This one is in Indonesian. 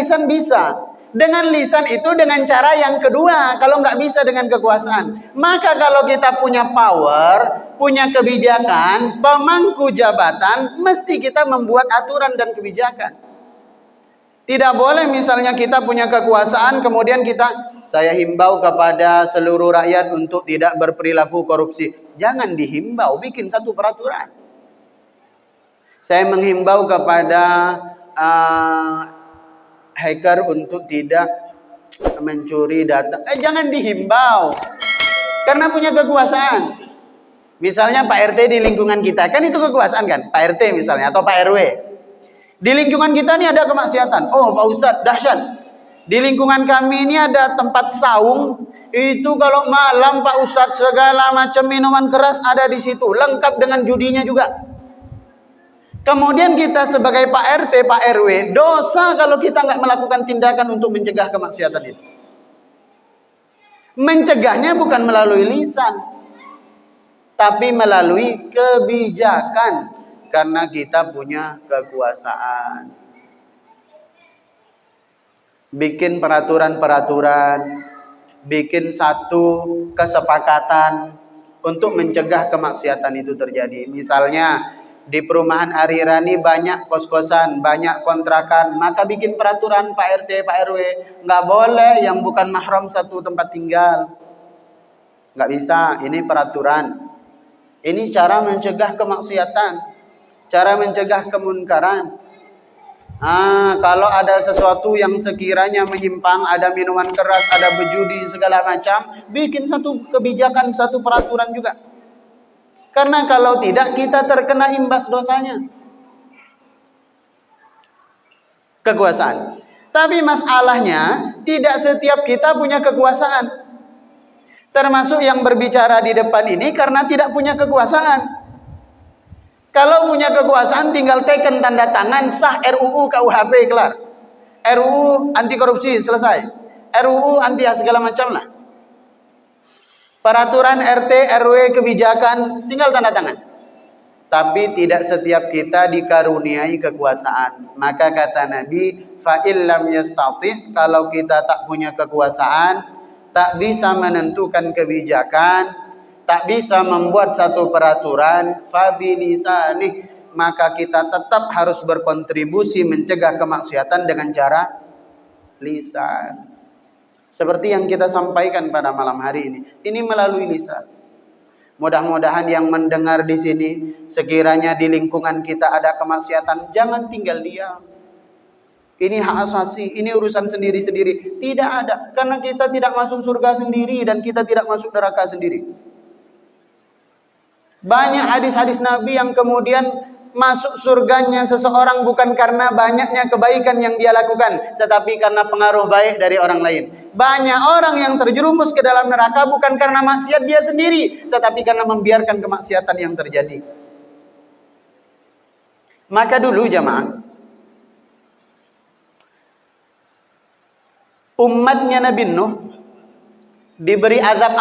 lisan bisa. Dengan lisan itu dengan cara yang kedua. Kalau nggak bisa dengan kekuasaan. Maka kalau kita punya power, punya kebijakan, pemangku jabatan, mesti kita membuat aturan dan kebijakan. Tidak boleh misalnya kita punya kekuasaan, kemudian saya himbau kepada seluruh rakyat untuk tidak berperilaku korupsi. Jangan dihimbau, bikin satu peraturan. Saya menghimbau kepada hacker untuk tidak mencuri data. Jangan dihimbau, karena punya kekuasaan. Misalnya Pak RT di lingkungan kita, kan itu kekuasaan kan? Pak RT misalnya, atau Pak RW. Di lingkungan kita ini ada kemaksiatan. Oh Pak Ustadz, dahsyat. Di lingkungan kami ini ada tempat saung. Itu kalau malam Pak Ustadz, segala macam minuman keras ada di situ. Lengkap dengan judinya juga. Kemudian kita sebagai Pak RT, Pak RW, dosa kalau kita nggak melakukan tindakan untuk mencegah kemaksiatan itu. Mencegahnya bukan melalui lisan, tapi melalui kebijakan, karena kita punya kekuasaan. Bikin peraturan-peraturan, bikin satu kesepakatan untuk mencegah kemaksiatan itu terjadi. Misalnya di perumahan Arirani banyak kos-kosan, banyak kontrakan, maka bikin peraturan Pak RT, Pak RW, nggak boleh yang bukan mahram satu tempat tinggal. Nggak bisa, ini peraturan. Ini cara mencegah kemaksiatan, cara mencegah kemunkaran. Kalau ada sesuatu yang sekiranya menyimpang, ada minuman keras, ada berjudi, segala macam, bikin satu kebijakan, satu peraturan juga. Karena kalau tidak, kita terkena imbas dosanya. Kekuasaan. Tapi masalahnya, tidak setiap kita punya kekuasaan. Termasuk yang berbicara di depan ini karena tidak punya kekuasaan. Kalau punya kekuasaan, tinggal teken tanda tangan, sah RUU KUHP, kelar. RUU anti korupsi, selesai. RUU anti segala macam lah. Peraturan RT, RW, kebijakan, tinggal tanda tangan. Tapi tidak setiap kita dikaruniai kekuasaan. Maka kata Nabi, fa'il lam yastati', kalau kita tak punya kekuasaan, tak bisa menentukan kebijakan, tak bisa membuat satu peraturan, fabilisanih, maka kita tetap harus berkontribusi mencegah kemaksiatan dengan cara lisan. Seperti yang kita sampaikan pada malam hari ini. Ini melalui lisan. Mudah-mudahan yang mendengar di sini, sekiranya di lingkungan kita ada kemaksiatan, jangan tinggal diam. Ini hak asasi, ini urusan sendiri-sendiri. Tidak ada. Karena kita tidak masuk surga sendiri dan kita tidak masuk neraka sendiri. Banyak hadis-hadis Nabi yang kemudian masuk surganya seseorang bukan karena banyaknya kebaikan yang dia lakukan, tetapi karena pengaruh baik dari orang lain. Banyak orang yang terjerumus ke dalam neraka bukan karena maksiat dia sendiri, tetapi karena membiarkan kemaksiatan yang terjadi. Maka dulu jamaah, umatnya Nabi Nuh diberi azab